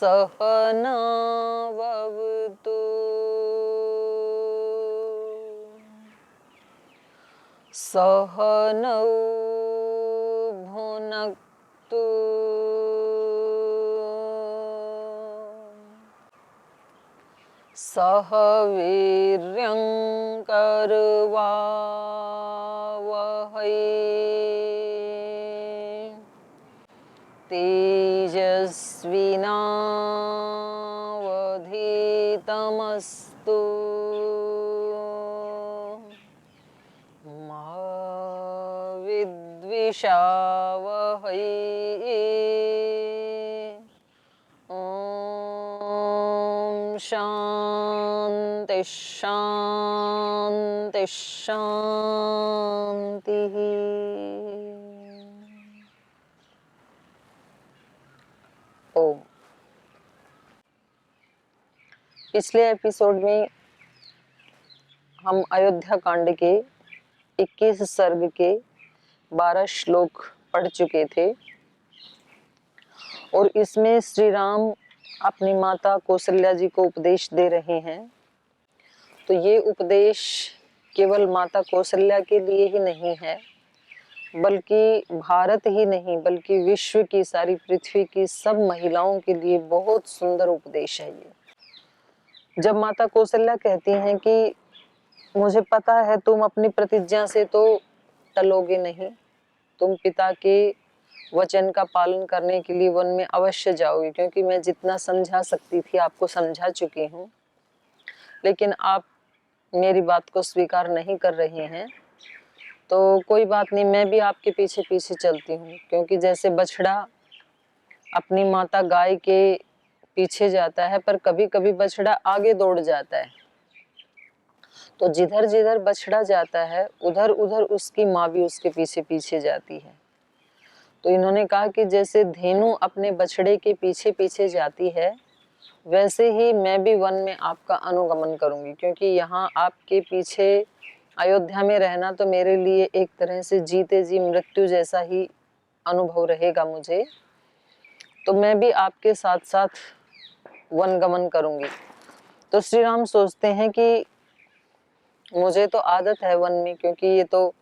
सहनाववतु सहनौ भुनक्तु सह वीर्यं करवावहै तेजस्विनावधीतमस्तु मा विद्विषावहै। ॐ शान्ति शान्ति शान्तिः। ओम। पिछले एपिसोड में हम अयोध्या कांड के 21 सर्ग के 12 श्लोक पढ़ चुके थे और इसमें श्री राम अपनी माता कौशल्या जी को उपदेश दे रहे हैं। तो ये उपदेश केवल माता कौशल्या के लिए ही नहीं है, बल्कि भारत ही नहीं बल्कि विश्व की सारी पृथ्वी की सब महिलाओं के लिए बहुत सुंदर उपदेश है ये। जब माता कौशल्या कहती हैं कि मुझे पता है तुम अपनी प्रतिज्ञा से तो टलोगे नहीं, तुम पिता के वचन का पालन करने के लिए वन में अवश्य जाओगे, क्योंकि मैं जितना समझा सकती थी आपको समझा चुकी हूँ, लेकिन आप मेरी बात को स्वीकार नहीं कर रहे हैं। तो कोई बात नहीं, मैं भी आपके पीछे पीछे चलती हूँ, क्योंकि जैसे बछड़ा अपनी माता गाय के पीछे जाता है पर कभी कभी बछड़ा आगे दौड़ जाता है, तो जिधर जिधर बछड़ा जाता है उधर उधर उसकी माँ भी उसके पीछे पीछे जाती है। तो इन्होंने कहा कि जैसे धेनु अपने बछड़े के पीछे पीछे जाती है, वैसे ही मैं भी वन में आपका अनुगमन करूंगी, क्योंकि यहाँ आपके पीछे अयोध्या में रहना तो मेरे लिए एक तरह से जीते जी मृत्यु जैसा ही अनुभव रहेगा मुझे। तो मैं भी आपके साथ साथ वन गमन करूंगी। तो श्री राम सोचते हैं कि मुझे तो आदत है वन में, क्योंकि ये तो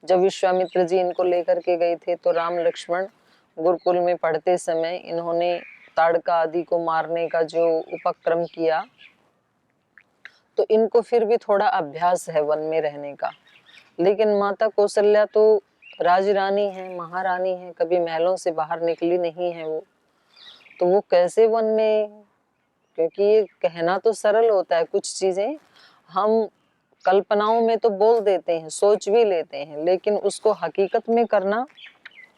जब विश्वामित्र जी इनको लेकर के गए थे तो राम लक्ष्मण गुरुकुल में पढ़ते समय इन्होंने ताड़का आदि को मारने का जो उपक्रम किया, तो इनको फिर भी थोड़ा अभ्यास है वन में रहने का। लेकिन माता कौशल्या तो राजरानी है, महारानी है, कभी महलों से बाहर निकली नहीं है वो, तो वो कैसे वन में, क्योंकि ये कहना तो सरल होता है, कुछ चीजें हम कल्पनाओं में तो बोल देते हैं, सोच भी लेते हैं, लेकिन उसको हकीकत में करना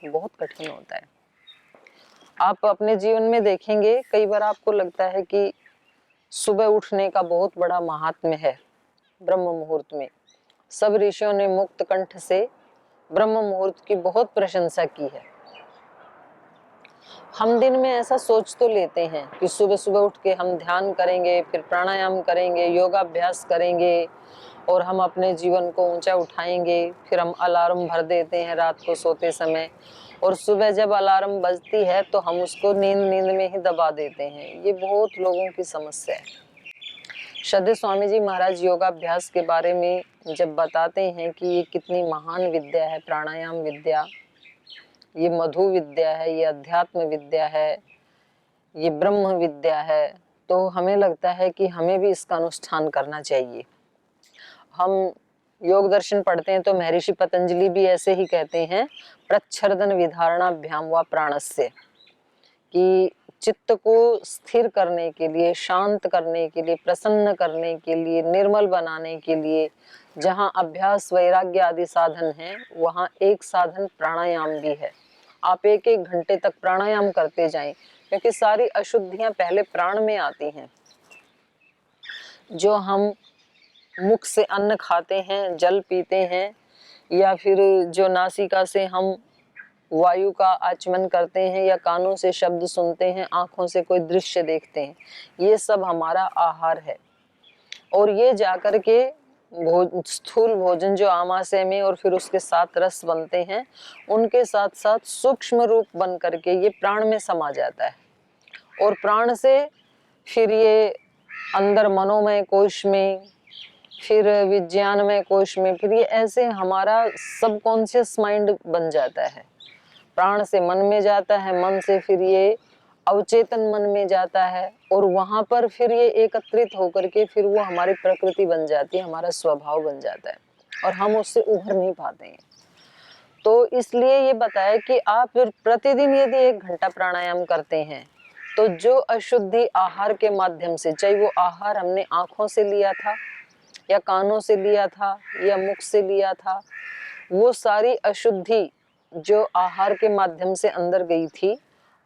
बहुत कठिन होता है। आप अपने जीवन में देखेंगे, कई बार आपको लगता है कि सुबह उठने का बहुत बड़ा महात्म्य है। ब्रह्म मुहूर्त में सब ऋषियों ने मुक्त कंठ से ब्रह्म मुहूर्त की बहुत प्रशंसा की है। हम दिन में ऐसा सोच तो लेते हैं कि सुबह सुबह उठ के हम ध्यान करेंगे, फिर प्राणायाम करेंगे, योगाभ्यास करेंगे और हम अपने जीवन को ऊंचा उठाएंगे। फिर हम अलार्म भर देते हैं रात को सोते समय, और सुबह जब अलार्म बजती है तो हम उसको नींद में ही दबा देते हैं। ये बहुत लोगों की समस्या है। श्रद्धेय स्वामी जी महाराज योगाभ्यास के बारे में जब बताते हैं कि ये कितनी महान विद्या है, प्राणायाम विद्या, ये मधु विद्या है, ये अध्यात्म विद्या है, ये ब्रह्म विद्या है, तो हमें लगता है कि हमें भी इसका अनुष्ठान करना चाहिए। हम योग दर्शन पढ़ते हैं तो महर्षि पतंजलि भी ऐसे ही कहते हैं, प्रच्छर्दन विधारणाभ्याम व प्राणस्य, कि चित्त को स्थिर करने के लिए, शांत करने के लिए, प्रसन्न करने के लिए, निर्मल बनाने के लिए जहाँ अभ्यास वैराग्य आदि साधन हैं, वहाँ एक साधन प्राणायाम भी है। आप एक एक घंटे तक प्राणायाम करते जाएं, क्योंकि सारी अशुद्धियां पहले प्राण में आती हैं। जो हम मुख से अन्न खाते हैं, जल पीते हैं, या फिर जो नासिका से हम वायु का आचमन करते हैं, या कानों से शब्द सुनते हैं, आंखों से कोई दृश्य देखते हैं, ये सब हमारा आहार है। और ये जाकर के स्थूल भोजन जो आमाशय में और फिर उसके साथ रस बनते हैं, उनके साथ साथ सूक्ष्म रूप बन करके ये प्राण में समा जाता है। और प्राण से फिर ये अंदर मनोमय कोश में, फिर विज्ञानमय कोश में, फिर ये ऐसे हमारा सबकॉन्शियस माइंड बन जाता है। प्राण से मन में जाता है, मन से फिर ये अवचेतन मन में जाता है, और वहां पर फिर ये एकत्रित होकर के फिर वो हमारी प्रकृति बन जाती है, हमारा स्वभाव बन जाता है, और हम उससे उभर नहीं पाते हैं। तो इसलिए ये बताया कि आप फिर प्रतिदिन यदि 1 घंटा प्राणायाम करते हैं तो जो अशुद्धि आहार के माध्यम से, चाहे वो आहार हमने आंखों से लिया था या कानों से लिया था या मुख से लिया था, वो सारी अशुद्धि जो आहार के माध्यम से अंदर गई थी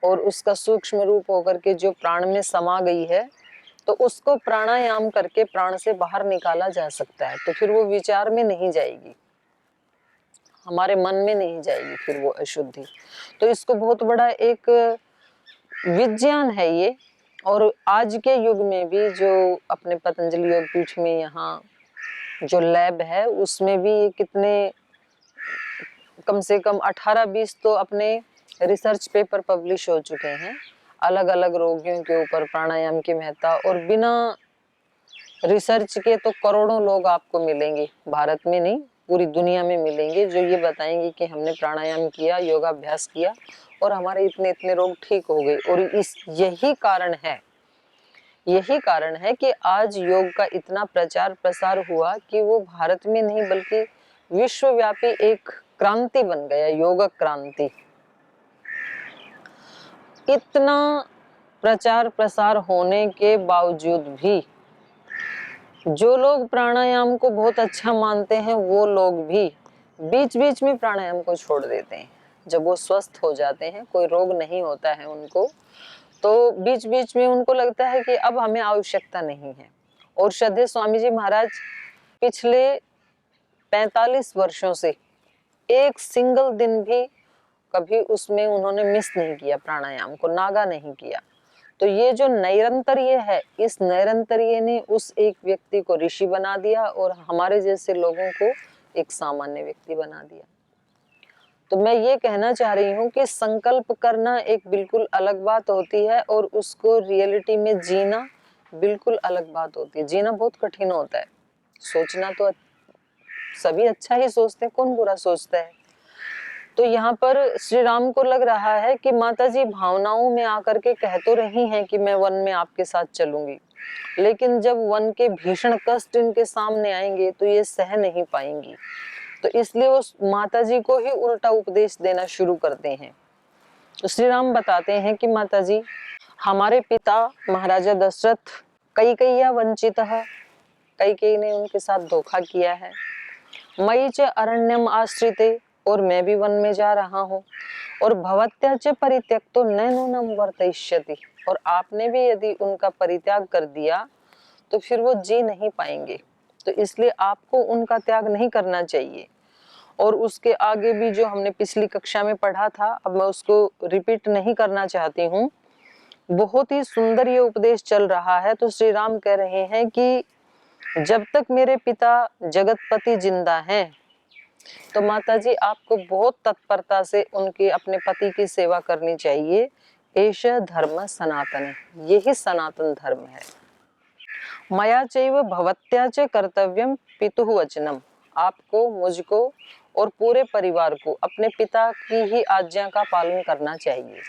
और उसका सूक्ष्म रूप होकर के जो प्राण में समा गई है, तो उसको प्राणायाम करके प्राण से बाहर निकाला जा सकता है। तो फिर वो विचार में नहीं जाएगी, हमारे मन में नहीं जाएगी फिर वो अशुद्धि। तो इसको बहुत बड़ा एक विज्ञान है ये। और आज के युग में भी जो अपने पतंजलि योग पीठ में यहाँ जो लैब है उसमें भी कितने कम से कम 18-20 तो अपने रिसर्च पेपर पब्लिश हो चुके हैं अलग अलग रोगियों के ऊपर प्राणायाम की महत्ता। और बिना रिसर्च के तो करोड़ों लोग आपको मिलेंगे, भारत में नहीं पूरी दुनिया में मिलेंगे, जो ये बताएंगे कि हमने प्राणायाम किया, योगाभ्यास किया और हमारे इतने इतने रोग ठीक हो गए। और यही कारण है कि आज योग का इतना प्रचार प्रसार हुआ कि वो भारत में नहीं बल्कि विश्वव्यापी एक क्रांति बन गया, योग क्रांति। इतना प्रचार प्रसार होने के बावजूद भी जो लोग प्राणायाम को बहुत अच्छा मानते हैं वो लोग भी बीच बीच में प्राणायाम को छोड़ देते हैं। जब वो स्वस्थ हो जाते हैं, कोई रोग नहीं होता है उनको, तो बीच बीच में उनको लगता है कि अब हमें आवश्यकता नहीं है। और श्रद्धेय स्वामी जी महाराज पिछले 45 वर्षों से एक सिंगल दिन भी कभी उसमें उन्होंने मिस नहीं किया, प्राणायाम को नागा नहीं किया। तो ये जो नैरंतर्य है, इस नैरंतर्य ने उस एक व्यक्ति को ऋषि बना दिया और हमारे जैसे लोगों को एक सामान्य व्यक्ति बना दिया। तो मैं ये कहना चाह रही हूँ कि संकल्प करना एक बिल्कुल अलग बात होती है और उसको रियलिटी में जीना बिल्कुल अलग बात होती है। जीना बहुत कठिन होता है, सोचना तो सभी अच्छा ही सोचते हैं, कौन बुरा सोचता है। तो यहाँ पर श्री राम को लग रहा है कि माता जी भावनाओं में आकर के कह तो रही हैं कि मैं वन में आपके साथ चलूंगी, लेकिन जब वन के भीषण कष्ट इनके सामने आएंगे तो ये सह नहीं पाएंगी। तो इसलिए वो माता जी को ही उल्टा उपदेश देना शुरू करते हैं। तो श्री राम बताते हैं कि माता जी, हमारे पिता महाराजा दशरथ कैकेय्या वंचितः, कैकेयी ने उनके साथ धोखा किया है। मयि च अरण्यम आश्रिते, और मैं भी वन में जा रहा हूँ। और भवत्या च परित्यक्तो न नूनम वर्तयिष्यति, और आपने भी यदि उनका परित्याग कर दिया तो फिर वो जी नहीं पाएंगे। तो इसलिए आपको उनका त्याग नहीं करना चाहिए। और उसके आगे भी जो हमने पिछली कक्षा में पढ़ा था, अब मैं उसको रिपीट नहीं करना चाहती हूँ। बहुत ही सुंदर ये उपदेश चल रहा है। तो श्री राम कह रहे हैं कि जब तक मेरे पिता जगतपति जिंदा हैं तो माता जी आपको बहुत तत्परता से उनके अपने पति की सेवा करनी चाहिए। एष धर्म सनातन है, यही सनातन धर्म है। मया चैव भवत्या च कर्तव्यम पितुः वचनम, आपको, मुझको और पूरे परिवार को अपने पिता की ही आज्ञा का पालन करना चाहिए।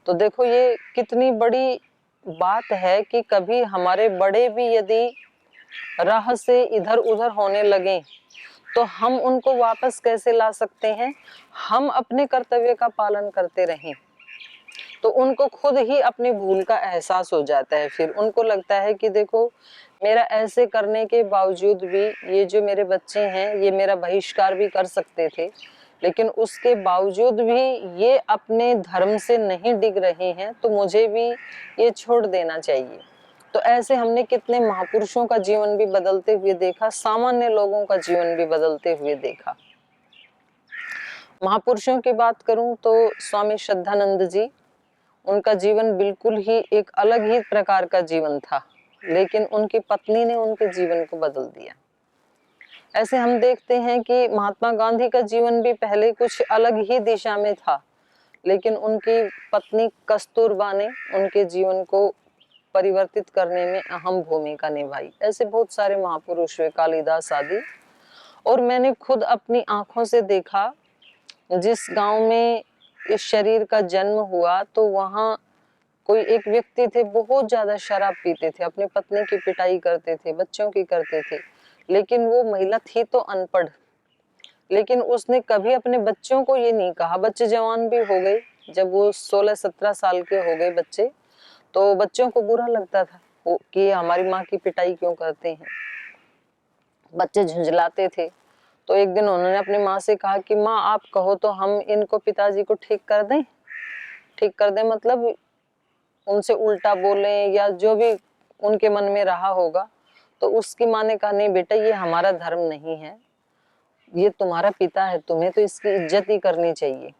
तो देखो ये कितनी बड़ी बात है कि कभी हमारे बड़े भी यदि राह से इधर उधर होने लगे तो हम उनको वापस कैसे ला सकते हैं? हम अपने कर्तव्य का पालन करते रहें तो उनको खुद ही अपनी भूल का एहसास हो जाता है। फिर उनको लगता है कि देखो, मेरा ऐसे करने के बावजूद भी ये जो मेरे बच्चे हैं ये मेरा बहिष्कार भी कर सकते थे, लेकिन उसके बावजूद भी ये अपने धर्म से नहीं डिग रहे हैं, तो मुझे भी ये छोड़ देना चाहिए। तो ऐसे हमने कितने महापुरुषों का जीवन भी बदलते हुए देखा, सामान्य लोगों का जीवन भी बदलते हुए देखा। महापुरुषों की बात करूं तो स्वामी श्रद्धानंद जी, उनका जीवन बिल्कुल ही एक अलग ही प्रकार का जीवन था, लेकिन उनकी पत्नी ने उनके जीवन को बदल दिया। ऐसे हम देखते हैं कि महात्मा गांधी का जीवन भी पहले कुछ अलग ही दिशा में था, लेकिन उनकी पत्नी कस्तूरबा ने उनके जीवन को परिवर्तित करने में अहम भूमिका निभाई। ऐसे बहुत सारे महापुरुष हुए, कालिदास आदि। और मैंने खुद अपनी आंखों से देखा, जिस गांव में इस शरीर का जन्म हुआ तो वहां कोई एक व्यक्ति थे, बहुत ज्यादा शराब पीते थे, अपनी पत्नी की पिटाई करते थे, बच्चों की करते थे। लेकिन वो महिला थी तो अनपढ़, लेकिन उसने कभी अपने बच्चों को ये नहीं कहा। बच्चे जवान भी हो गए, जब वो 16-17 साल के हो गए बच्चे, तो बच्चों को बुरा लगता था कि हमारी माँ की पिटाई क्यों करते हैं। बच्चे झुंझलाते थे। तो एक दिन उन्होंने अपनी माँ से कहा कि माँ आप कहो तो हम इनको, पिताजी को ठीक कर दें। ठीक कर दें मतलब उनसे उल्टा बोलें या जो भी उनके मन में रहा होगा। तो उसकी माँ ने कहा नहीं बेटा, ये हमारा धर्म नहीं है, ये तुम्हारा पिता है, तुम्हें तो इसकी इज्जत ही करनी चाहिए।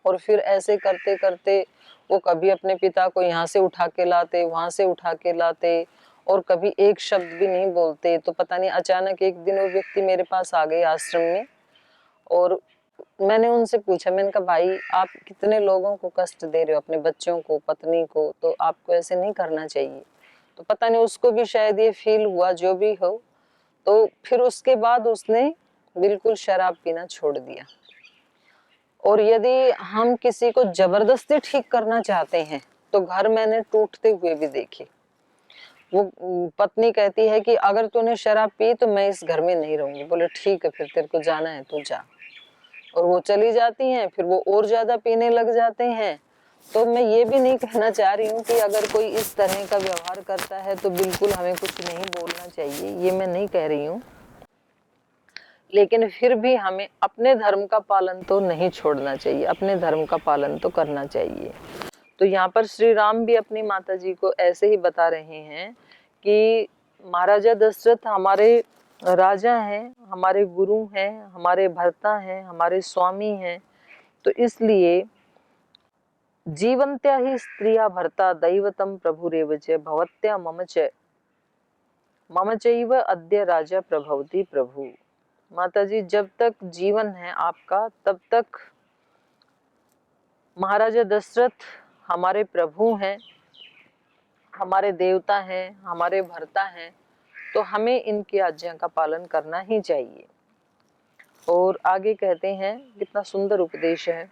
और फिर ऐसे करते करते वो कभी अपने पिता को यहाँ से उठा के लाते, वहां से उठा के लाते, और कभी एक शब्द भी नहीं बोलते। तो पता नहीं अचानक एक दिन वो व्यक्ति मेरे पास आ गए आश्रम में, और मैंने उनसे पूछा, मैंने कहा भाई आप कितने लोगों को कष्ट दे रहे हो, अपने बच्चों को, पत्नी को, तो आपको ऐसे नहीं करना चाहिए। तो पता नहीं उसको भी शायद ये फील हुआ, जो भी हो। तो फिर उसके बाद उसने बिल्कुल शराब पीना छोड़ दिया। और यदि हम किसी को जबरदस्ती ठीक करना चाहते हैं तो घर मैंने टूटते हुए भी देखे। वो पत्नी कहती है कि अगर तूने शराब पी तो मैं इस घर में नहीं रहूंगी। बोले ठीक है, फिर तेरे को जाना है तू जा। और वो चली जाती हैं, फिर वो और ज्यादा पीने लग जाते हैं। तो मैं ये भी नहीं कहना चाह रही हूँ कि अगर कोई इस तरह का व्यवहार करता है तो बिल्कुल हमें कुछ नहीं बोलना चाहिए, ये मैं नहीं कह रही हूँ। लेकिन फिर भी हमें अपने धर्म का पालन तो नहीं छोड़ना चाहिए, अपने धर्म का पालन तो करना चाहिए। तो यहाँ पर श्री राम भी अपनी माता जी को ऐसे ही बता रहे हैं कि महाराजा दशरथ हमारे राजा हैं, हमारे गुरु हैं, हमारे भर्ता हैं, हमारे स्वामी हैं। तो इसलिए जीवंत्या ही स्त्रिया भर्ता दैवतम प्रभुरेव च भवत्या मम चैव अद्य राजा प्रभवति प्रभु। माता जी जब तक जीवन है आपका तब तक महाराजा दशरथ हमारे प्रभु हैं, हमारे देवता हैं, हमारे भर्ता हैं। तो हमें इनकी आज्ञा का पालन करना ही चाहिए। और आगे कहते हैं, कितना सुंदर उपदेश है।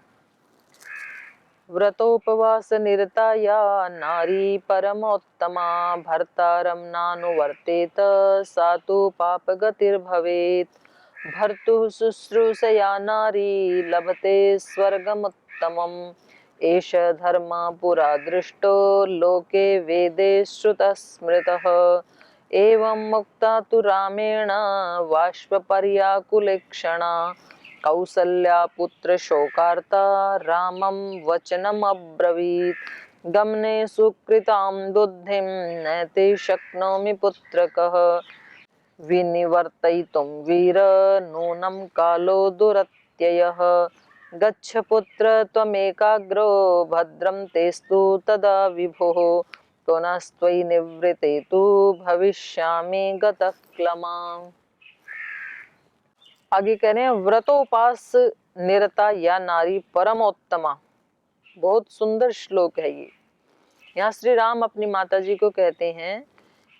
व्रतोपवास निरता या नारी परमोत्तमा भर्तारं नानुवर्तेत सा तु पापगतिर्भवेत्। भर्तुः शुश्रूषया नारी लभते स्वर्गमुत्तमम्। एष धर्म पुरा दृष्टो लोके वेदे श्रुतः स्मृतः। एवं मुक्ता तु रामेण वाष्पपर्याकुलेक्षणा कौसल्या पुत्र शोकार्ता रामं वचनम् अब्रवीत्। गमने सुकृतां बुद्धिं नैते शक्नोमि पुत्रकः विनिवर्तयितुं वीर नूनं कालो दुरत्ययः। गच्छ पुत्र त्वमेकाग्रो भद्रं तेस्तु तदा विभुः। पुनस्त्वयि निवृते तु भविष्यामि गतः क्लमाम्। आगे कह रहे हैं, व्रतोपास निरता या नारी परमोत्तमा। बहुत सुंदर श्लोक है ये। यहाँ श्री राम अपनी माता जी को कहते हैं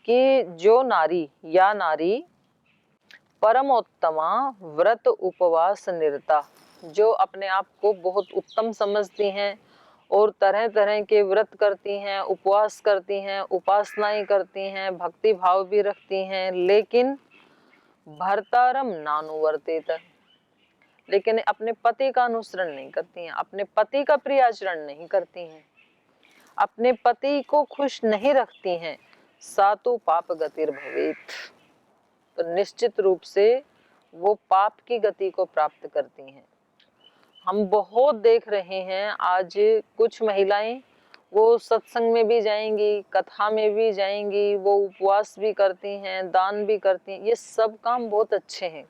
कि जो नारी या नारी परमोत्तमा व्रत उपवास निरता, जो अपने आप को बहुत उत्तम समझती हैं और तरह तरह के व्रत करती हैं, उपवास करती हैं, उपासनाएं करती हैं, भक्ति भाव भी रखती हैं, लेकिन भर्तारम नानुवर्तेत, लेकिन अपने पति का अनुसरण नहीं करती हैं, अपने पति का प्रिय आचरण नहीं करती हैं, अपने पति को खुश नहीं रखती हैं। सातु पाप गतिर भवेत, तो निश्चित रूप से वो पाप की गति को प्राप्त करती हैं। हम बहुत देख रहे हैं आज कुछ महिलाएं, वो सत्संग में भी जाएंगी, कथा में भी जाएंगी, वो उपवास भी करती हैं, दान भी करती हैं। ये सब काम बहुत अच्छे हैं,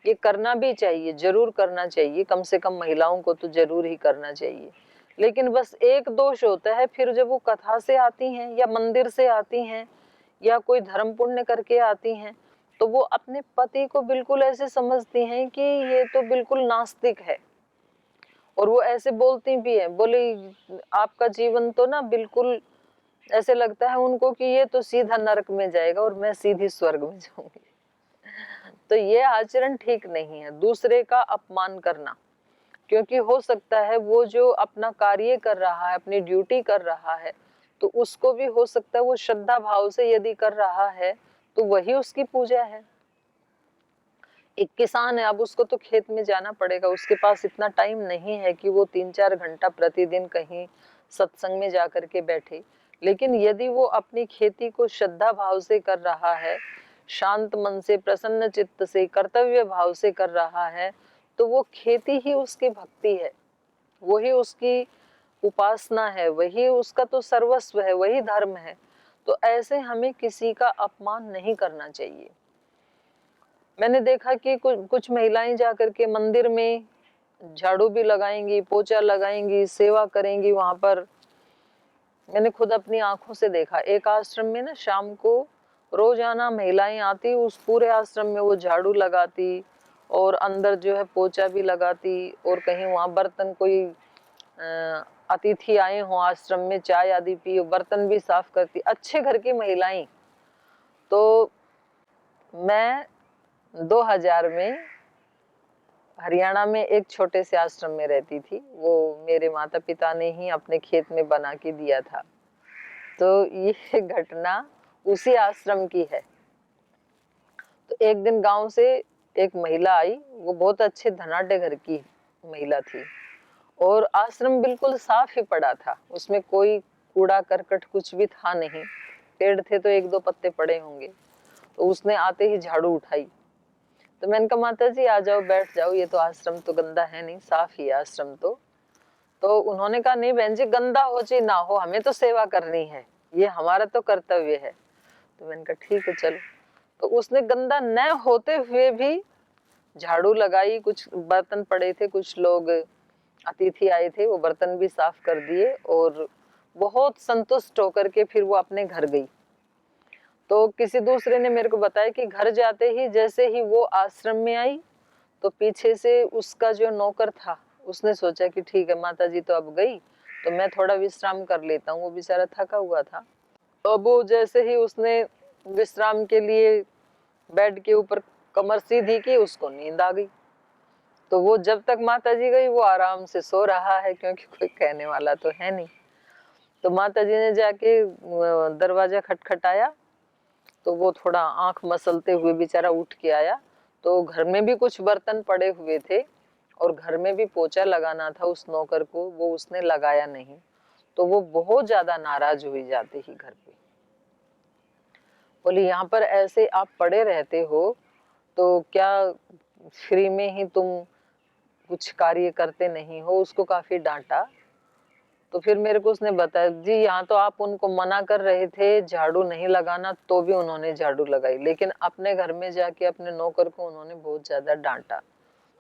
ये करना भी चाहिए, जरूर करना चाहिए, कम से कम महिलाओं को तो जरूर ही करना चाहिए। लेकिन बस एक दोष होता है, फिर जब वो कथा से आती हैं या मंदिर से आती हैं या कोई धर्म पुण्य करके आती हैं, तो वो अपने पति को बिल्कुल ऐसे समझती हैं कि ये तो बिल्कुल नास्तिक है। और वो ऐसे बोलती भी है, बोली आपका जीवन तो ना बिल्कुल ऐसे लगता है उनको कि ये तो सीधा नरक में जाएगा और मैं सीधी स्वर्ग में जाऊंगी। तो ये आचरण ठीक नहीं है, दूसरे का अपमान करना। क्योंकि हो सकता है वो जो अपना कार्य कर रहा है, अपनी ड्यूटी कर रहा है, तो उसको भी हो सकता है वो श्रद्धा भाव से यदि कर रहा है तो वही उसकी पूजा है। एक किसान है, अब उसको तो खेत में जाना पड़ेगा, उसके पास इतना टाइम नहीं है कि वो 3-4 घंटा प्रतिदिन कहीं सत्संग में जाकर के बैठे। लेकिन यदि वो अपनी खेती को श्रद्धा भाव से कर रहा है, शांत मन से, प्रसन्न चित्त से, कर्तव्य भाव से कर रहा है, तो वो खेती ही उसकी भक्ति है, वही उसकी उपासना है, वही उसका तो सर्वस्व है, वही धर्म है। तो ऐसे हमें किसी का अपमान नहीं करना चाहिए। मैंने देखा कि कुछ महिलाएं जाकर के मंदिर में झाड़ू भी लगाएंगी, पोछा लगाएंगी, सेवा करेंगी वहां पर। मैंने खुद अपनी आंखों से देखा, एक आश्रम में ना शाम को रोजाना महिलाएं आती, उस पूरे आश्रम में वो झाड़ू लगाती और अंदर जो है पोछा भी लगाती, और कहीं वहां बर्तन कोई अतिथि आए हो आश्रम में, चाय आदि पी, बर्तन भी साफ करती, अच्छे घर की महिलाएं। तो मैं 2000 में हरियाणा में एक छोटे से आश्रम में रहती थी, वो मेरे माता पिता ने ही अपने खेत में बना के दिया था। तो ये घटना उसी आश्रम की है। तो एक दिन गांव से एक महिला आई, वो बहुत अच्छे धनाढ्य घर की महिला थी, और आश्रम बिल्कुल साफ ही पड़ा था, उसमें कोई कूड़ा करकट कुछ भी था नहीं, पेड़ थे तो 1-2 पत्ते पड़े होंगे। तो उसने आते ही झाड़ू उठाई। तो मैंने कहा माता जी आ जाओ, बैठ जाओ, ये तो आश्रम तो गंदा है नहीं, साफ ही है आश्रम तो उन्होंने कहा नहीं बहन जी, गंदा हो चाहे ना हो, हमें तो सेवा करनी है, ये हमारा तो कर्तव्य है। तो मैंने कहा ठीक है चलो। तो उसने गंदा न होते हुए भी झाड़ू लगाई, कुछ बर्तन पड़े थे, कुछ लोग अतिथि आए थे, वो बर्तन भी साफ कर दिए, और बहुत संतुष्ट होकर के फिर वो अपने घर गई। तो किसी दूसरे ने मेरे को बताया कि घर जाते ही जैसे ही वो आश्रम में आई, तो पीछे से उसका जो नौकर था, उसने सोचा कि ठीक है माता जी तो अब गई, तो मैं थोड़ा विश्राम कर लेता हूँ, वो बेचारा थका हुआ था। तो अब वो जैसे ही उसने विश्राम के लिए बेड के ऊपर कमर सीधी की, उसको नींद आ गई। तो वो जब तक माता जी गई वो आराम से सो रहा है, क्योंकि कोई कहने वाला तो है नहीं। तो माता जी ने जाके दरवाजा खटखटाया, तो वो थोड़ा आंख मसलते हुए बेचारा उठ के आया। तो घर में भी कुछ बर्तन पड़े हुए थे, और घर में भी पोछा लगाना था उस नौकर को, वो उसने लगाया नहीं। तो वो बहुत ज्यादा नाराज हुई जाते ही घर पे, बोली यहाँ पर ऐसे आप पड़े रहते हो तो क्या फ्री में ही तुम कुछ कार्य करते नहीं हो। उसको काफी डांटा। तो फिर मेरे को उसने बताया जी यहाँ तो आप उनको मना कर रहे थे झाड़ू नहीं लगाना, तो भी उन्होंने झाड़ू लगाई, लेकिन अपने घर में जाके अपने नौकर को उन्होंने बहुत ज्यादा डांटा।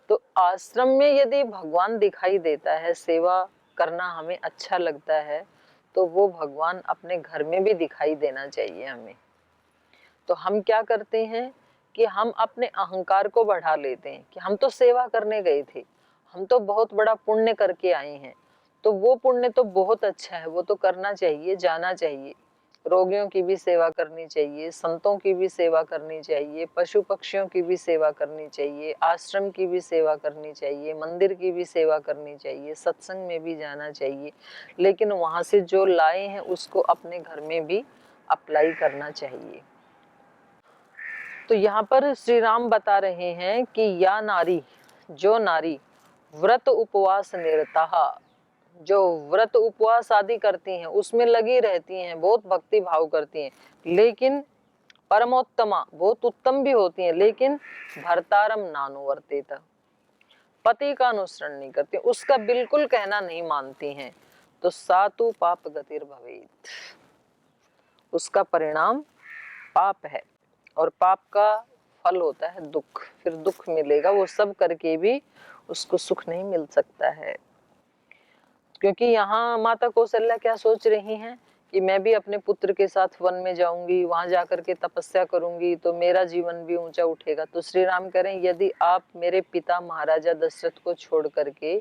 तो आश्रम में यदि भगवान दिखाई देता है, सेवा करना हमें अच्छा लगता है, तो वो भगवान अपने घर में भी दिखाई देना चाहिए हमें। तो हम क्या करते हैं कि हम अपने अहंकार को बढ़ा लेते हैं कि हम तो सेवा करने गए थे, हम तो बहुत बड़ा पुण्य करके आए हैं, तो वो पुण्य तो बहुत अच्छा है, वो तो करना चाहिए, जाना चाहिए। रोगियों की भी सेवा करनी चाहिए, संतों की भी सेवा करनी चाहिए, पशु पक्षियों की भी सेवा करनी चाहिए, आश्रम की भी सेवा करनी चाहिए, मंदिर की भी सेवा करनी चाहिए, सत्संग में भी जाना चाहिए। लेकिन वहां से जो लाए हैं उसको अपने घर में भी अप्लाई करना चाहिए। तो यहाँ पर श्री राम बता रहे हैं कि या नारी, जो नारी व्रत उपवास निरता, जो व्रत उपवास आदि करती हैं, उसमें लगी रहती हैं, बहुत भक्ति भाव करती हैं, लेकिन परमोत्तमा, बहुत उत्तम भी होती हैं, लेकिन भर्तारम नानुवर्तेत, पति का अनुसरण नहीं करती, उसका बिल्कुल कहना नहीं मानती हैं, तो सातु पाप गतिर भवेत, उसका परिणाम पाप है, और पाप का फल होता है दुख, फिर दुख मिलेगा, वो सब करके भी उसको सुख नहीं मिल सकता है। क्योंकि यहाँ माता कौशल्या क्या सोच रही हैं कि मैं भी अपने पुत्र के साथ वन में जाऊंगी, वहां जाकर के तपस्या करूंगी तो मेरा जीवन भी ऊंचा उठेगा। तो श्री राम कह रहे हैं यदि आप मेरे पिता महाराजा दशरथ को छोड़ करके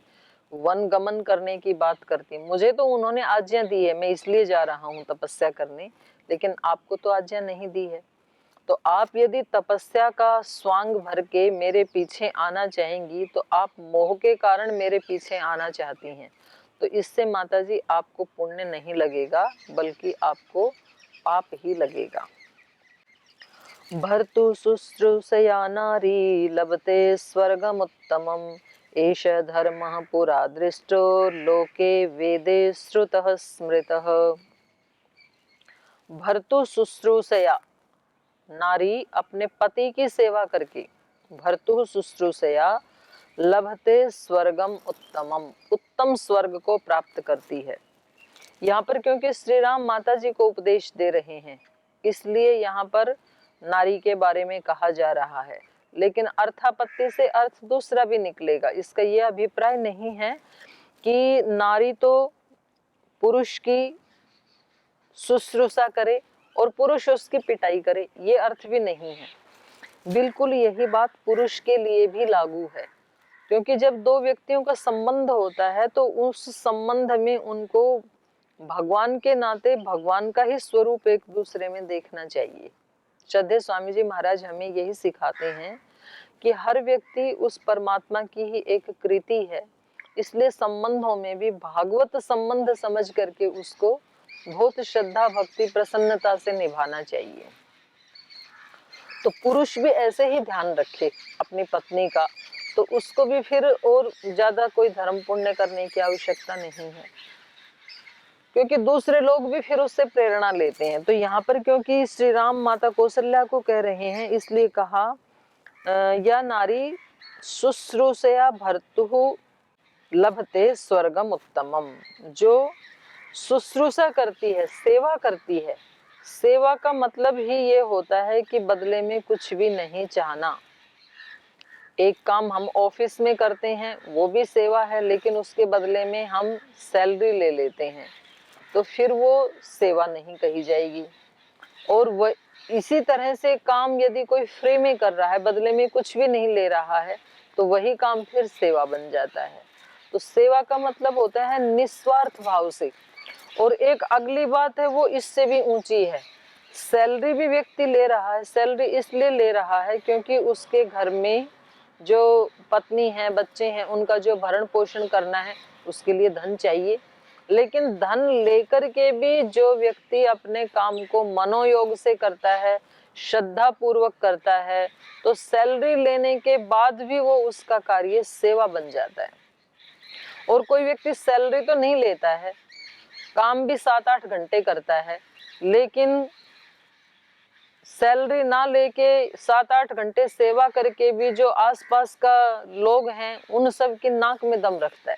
वन गमन करने की बात करती है। मुझे तो उन्होंने आज्ञा दी है, मैं इसलिए जा रहा हूँ तपस्या करने, लेकिन आपको तो आज्ञा नहीं दी है। तो आप यदि तपस्या का स्वांग भर के मेरे पीछे आना चाहेंगी तो आप मोह के कारण मेरे पीछे आना चाहती हैं, तो इससे माता जी आपको पुण्य नहीं लगेगा, बल्कि आपको पाप ही लगेगा। भर्तु शुश्रूषया नारी लभते स्वर्गमुत्तमम् एष धर्मः पुरा दृष्टो लोके वेदे श्रुतः स्मृतः। भर्तु शुश्रूषया, नारी अपने पति की सेवा करके, भर्तु शुश्रूषया लभते स्वर्गम उत्तमम, उत्तम स्वर्ग को प्राप्त करती है। यहाँ पर क्योंकि श्री राम माता जी को उपदेश दे रहे हैं, इसलिए यहाँ पर नारी के बारे में कहा जा रहा है, लेकिन अर्थापत्ति से अर्थ दूसरा भी निकलेगा। इसका यह अभिप्राय नहीं है कि नारी तो पुरुष की शुश्रूषा करे और पुरुष उसकी पिटाई करे, ये अर्थ भी नहीं है। बिल्कुल यही बात पुरुष के लिए भी लागू है, क्योंकि जब दो व्यक्तियों का संबंध होता है तो उस संबंध में उनको भगवान के नाते भगवान का ही स्वरूप एक दूसरे में देखना चाहिए। श्रद्धेय स्वामी जी महाराज हमें यही सिखाते हैं कि हर व्यक्ति उस परमात्मा की ही एक कृति है, इसलिए संबंधों में भी भागवत संबंध समझ करके उसको बहुत श्रद्धा भक्ति प्रसन्नता से निभाना चाहिए। तो पुरुष भी ऐसे ही ध्यान रखे अपनी पत्नी का, तो उसको भी फिर और ज्यादा कोई धर्म पुण्य करने की आवश्यकता नहीं है, क्योंकि दूसरे लोग भी फिर उससे प्रेरणा लेते हैं। तो यहाँ पर क्योंकि श्री राम माता कौशल्या को कह रहे हैं, इसलिए कहा या नारी शुश्रूषया भर्तुः लभते स्वर्गम उत्तमम। जो शुश्रूषा करती है, सेवा करती है, सेवा का मतलब ही ये होता है कि बदले में कुछ भी नहीं चाहना। एक काम हम ऑफिस में करते हैं, वो भी सेवा है, लेकिन उसके बदले में हम सैलरी ले लेते हैं, तो फिर वो सेवा नहीं कही जाएगी। और वह इसी तरह से काम यदि कोई फ्री में कर रहा है, बदले में कुछ भी नहीं ले रहा है, तो वही काम फिर सेवा बन जाता है। तो सेवा का मतलब होता है निस्वार्थ भाव से। और एक अगली बात है, वो इससे भी ऊंची है। सैलरी भी व्यक्ति ले रहा है, सैलरी इसलिए ले रहा है क्योंकि उसके घर में जो पत्नी है, बच्चे हैं, उनका जो भरण पोषण करना है, उसके लिए धन चाहिए। लेकिन धन लेकर के भी जो व्यक्ति अपने काम को मनोयोग से करता है, श्रद्धा पूर्वक करता है, तो सैलरी लेने के बाद भी वो उसका कार्य सेवा बन जाता है। और कोई व्यक्ति सैलरी तो नहीं लेता है, काम भी 7-8 घंटे करता है, लेकिन सैलरी ना लेके 7-8 घंटे सेवा करके भी जो आसपास का लोग हैं उन सब की नाक में दम रखता है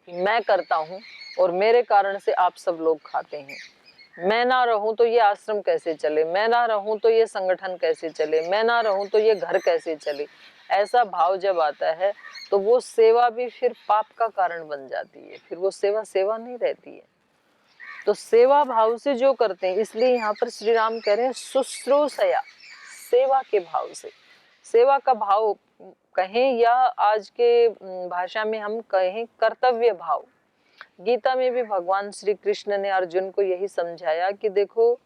कि मैं करता हूँ और मेरे कारण से आप सब लोग खाते हैं, मैं ना रहूं तो ये आश्रम कैसे चले, मैं ना रहूं तो ये संगठन कैसे चले, मैं ना रहूं तो ये घर कैसे चले। ऐसा भाव जब आता है तो वो सेवा भी फिर पाप का कारण बन जाती है, फिर वो सेवा सेवा नहीं रहती है। तो सेवा भाव से जो करते हैं, इसलिए यहाँ पर श्री राम कह रहे हैं शुश्रूषया, सेवा के भाव से। सेवा का भाव कहें या आज के भाषा में हम कहें कर्तव्य भाव। गीता में भी भगवान श्री कृष्ण ने अर्जुन को यही समझाया कि देखो,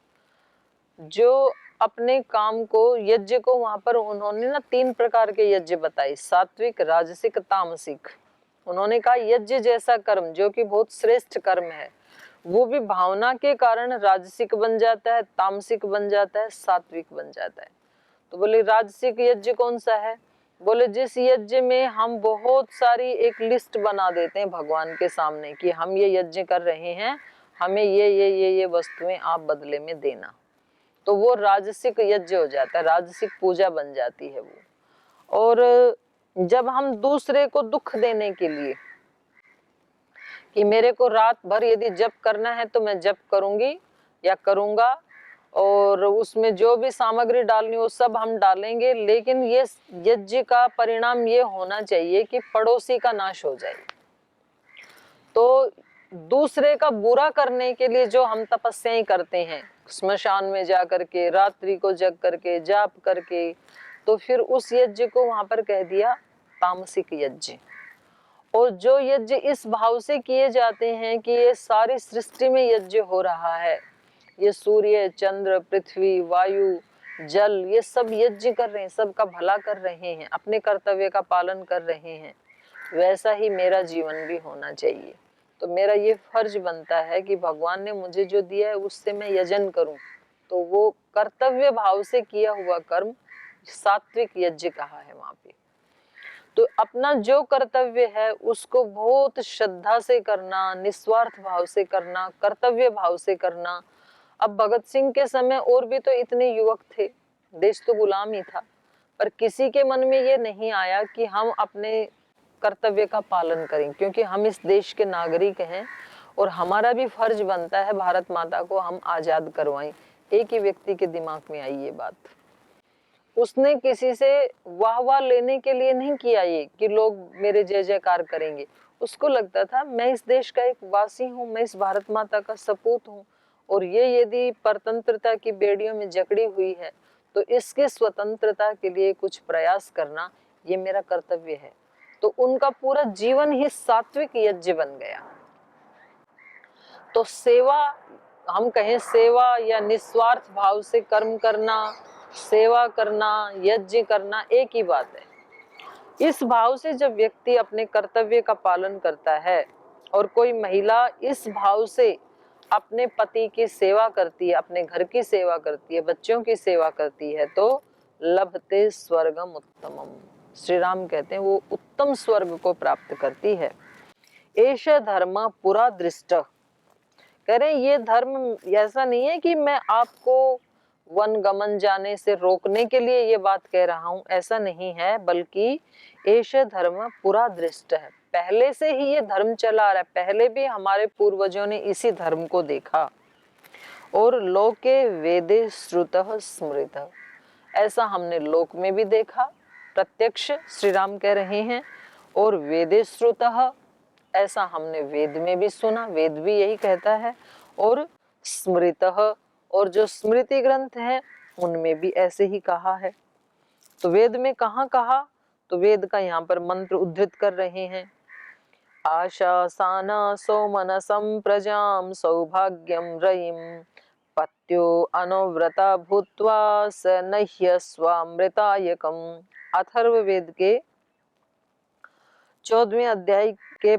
जो अपने काम को, यज्ञ को, वहां पर उन्होंने ना 3 प्रकार के यज्ञ बताए, सात्विक, राजसिक, तामसिक। उन्होंने कहा यज्ञ जैसा कर्म जो कि बहुत श्रेष्ठ कर्म है, वो भी भावना के कारण राजसिक बन जाता है, तामसिक बन जाता है, सात्विक बन जाता है। तो बोले राजसिक यज्ञ कौन सा है? बोले जिस यज्ञ में हम बहुत सारी एक लिस्ट बना देते हैं भगवान के सामने कि हम ये यज्ञ कर रहे हैं, हमें ये वस्तुएं आप बदले में देना, तो वो राजसिक यज्ञ हो जाता है, राजसिक पूजा बन जाती है वो। और जब हम दूसरे को दुख देने के लिए कि मेरे को रात भर यदि जप करना है तो मैं जप करूंगी या करूंगा, और उसमें जो भी सामग्री डालनी वो सब हम डालेंगे, लेकिन ये यज्ञ का परिणाम ये होना चाहिए कि पड़ोसी का नाश हो जाए। तो दूसरे का बुरा करने के लिए जो हम तपस्याएं करते हैं, स्मशान में जा करके, रात्रि को जग करके, जाप करके, तो फिर उस यज्ञ को वहां पर कह दिया तामसिक यज्ञ। और जो यज्ञ इस भाव से किए जाते हैं कि ये सारी सृष्टि में यज्ञ हो रहा है, ये सूर्य, चंद्र, पृथ्वी, वायु, जल, ये सब यज्ञ कर रहे हैं, सबका भला कर रहे हैं, अपने कर्तव्य का पालन कर रहे हैं, वैसा ही मेरा जीवन भी होना चाहिए। तो मेरा ये फर्ज बनता है कि भगवान ने मुझे जो दिया है उससे मैं यजन करूं। तो वो कर्तव्य भाव से किया हुआ कर्म सात्विक यज्ञ कहा है वहां पे। तो अपना जो कर्तव्य है उसको बहुत श्रद्धा से करना, निस्वार्थ भाव से करना, कर्तव्य भाव से करना। अब भगत सिंह के समय और भी तो इतने युवक थे, देश तो गुलाम ही था, पर किसी के मन में ये नहीं आया कि हम अपने कर्तव्य का पालन करें, क्योंकि हम इस देश के नागरिक हैं और हमारा भी फर्ज बनता है भारत माता को हम आजाद करवाएं। एक ही व्यक्ति के दिमाग में आई ये बात। उसने किसी से वाह वाह लेने के लिए नहीं किया ये कि लोग मेरे जय जयकार करेंगे। उसको लगता था मैं इस देश का एक वासी हूँ, मैं इस भारत माता का सपूत हूँ, और ये यदि परतंत्रता की बेड़ियों में जकड़ी हुई है तो इसके स्वतंत्रता के लिए कुछ प्रयास करना ये मेरा कर्तव्य है। तो उनका पूरा जीवन ही सात्विक यज्ञ बन गया। तो सेवा, हम कहें सेवा या निस्वार्थ भाव से कर्म करना, सेवा करना, यज्ञ करना एक ही बात है। इस भाव से जब व्यक्ति अपने कर्तव्य का पालन करता है और कोई महिला इस भाव से अपने पति की सेवा करती है, अपने घर की सेवा करती है, बच्चों की सेवा करती है, तो लभते स्वर्गम उत्तमम, श्री राम कहते हैं वो उत्तम स्वर्ग को प्राप्त करती है। एष धर्म पुरा दृष्ट, कह रहे ये धर्म ऐसा नहीं है कि मैं आपको वन गमन जाने से रोकने के लिए ये बात कह रहा हूं, ऐसा नहीं है, बल्कि एष धर्म पुरा दृष्ट है, पहले से ही ये धर्म चला आ रहा है, पहले भी हमारे पूर्वजों ने इसी धर्म को देखा। और लोके वेदे श्रुतः स्मृतः, ऐसा हमने लोक में भी देखा, प्रत्यक्ष श्री राम कह रहे हैं, और वेदे श्रुतः, ऐसा हमने वेद में भी सुना, वेद भी यही कहता है, और स्मृतः, और जो स्मृति ग्रंथ हैं उनमें भी ऐसे ही कहा है। तो वेद में कहाँ कहा, तो वेद का यहाँ पर मंत्र उद्धृत कर रहे हैं। आशासाना सोमनसं प्रजां सौभाग्यं रयिं पत्यो अनुव्रता भूत्वा स नह्यस्वामृतायकम्। अथर्ववेद के 14वें अध्याय के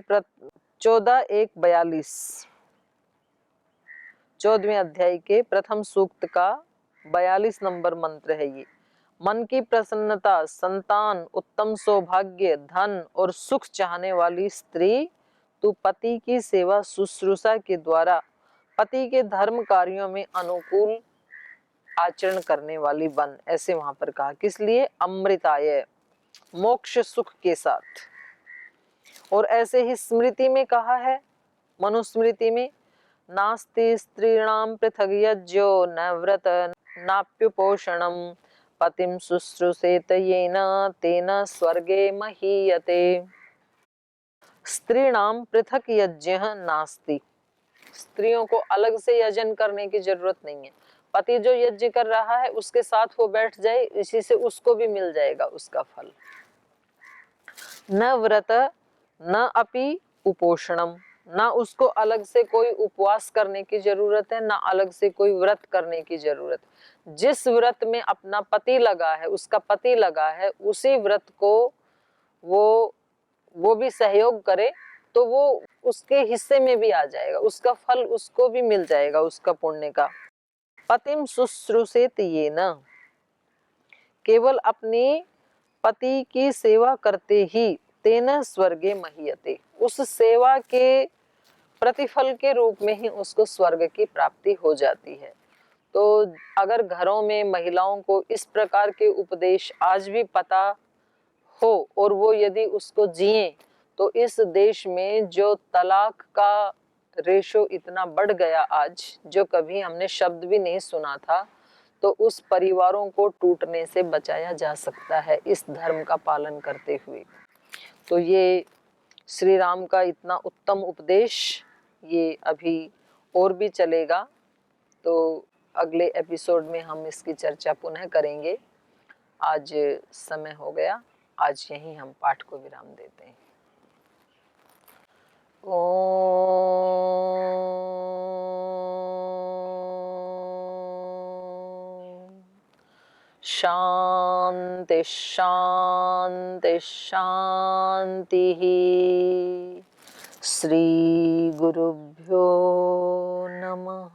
14वें अध्याय के प्रथम सूक्त का 42 नंबर मंत्र है ये। मन की प्रसन्नता, संतान, उत्तम सौभाग्य, धन और सुख चाहने वाली स्त्री, तू पति की सेवा शुश्रूषा के द्वारा पति के धर्म कार्यों में अनुकूल आचरण करने वाली बन, ऐसे वहां पर कहा। किस लिए? अमृताय, मोक्ष सुख के साथ। और ऐसे ही स्मृति में कहा है, मनुस्मृति में, नास्ति स्त्रीणाम पृथग यज्ञो न व्रत नाप्युपोषणम पतिम शुश्रूषेत येन तेन स्वर्गे महीयते। स्त्रीणाम पृथक यज्ञ नास्ति, स्त्रियों को अलग से यजन करने की जरूरत नहीं है। पति जो यज्ञ कर रहा है उसके साथ वो बैठ जाए, इसी से उसको भी मिल जाएगा उसका फल। न व्रत न अपि उपोषणम, ना उसको अलग से कोई उपवास करने की जरूरत है, ना अलग से कोई व्रत करने की जरूरत। जिस व्रत में अपना पति लगा है, उसका पति लगा है, उसी व्रत को वो भी सहयोग करे तो वो उसके हिस्से में भी आ जाएगा, उसका फल उसको भी मिल जाएगा, उसका पुण्य का। पतिम शुश्रूषेत येन, केवल अपनी पति की सेवा करते ही तेन स्वर्गे महीयते, उस सेवा के प्रतिफल के रूप में ही उसको स्वर्ग की प्राप्ति हो जाती है। तो अगर घरों में महिलाओं को इस प्रकार के उपदेश आज भी पता हो और वो यदि उसको जिए, तो इस देश में जो तलाक का रेशो इतना बढ़ गया आज, जो कभी हमने शब्द भी नहीं सुना था, तो उस परिवारों को टूटने से बचाया जा सकता है इस धर्म का पालन करते हुए। तो ये श्री राम का इतना उत्तम उपदेश, ये अभी और भी चलेगा, तो अगले एपिसोड में हम इसकी चर्चा पुनः करेंगे। आज समय हो गया, आज यहीं हम पाठ को विराम देते हैं। शांति शांति शांति। श्री गुरुभ्यो नमः।